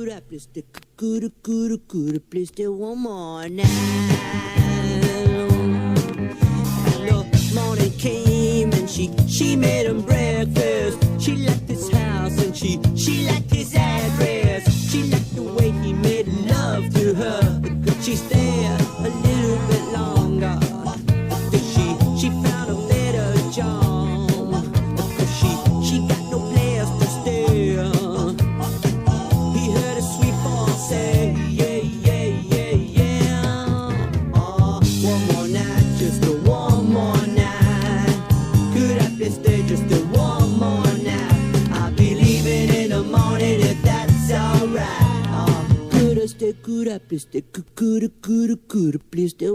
could I please stay, could I please stay one more night? The morning came and she made him breakfast. She liked his house and she liked his address. She liked the way he made love to her. Could she stay a little bit longer? She found a better job. She got no place to stay. He heard a sweet voice say, yeah, yeah, yeah, yeah. Oh, one more night, just a one more night. Could I please stay just a one more night? I'll be leaving in the morning if that's alright. Oh, could I stay, could I please stay, could I please stay?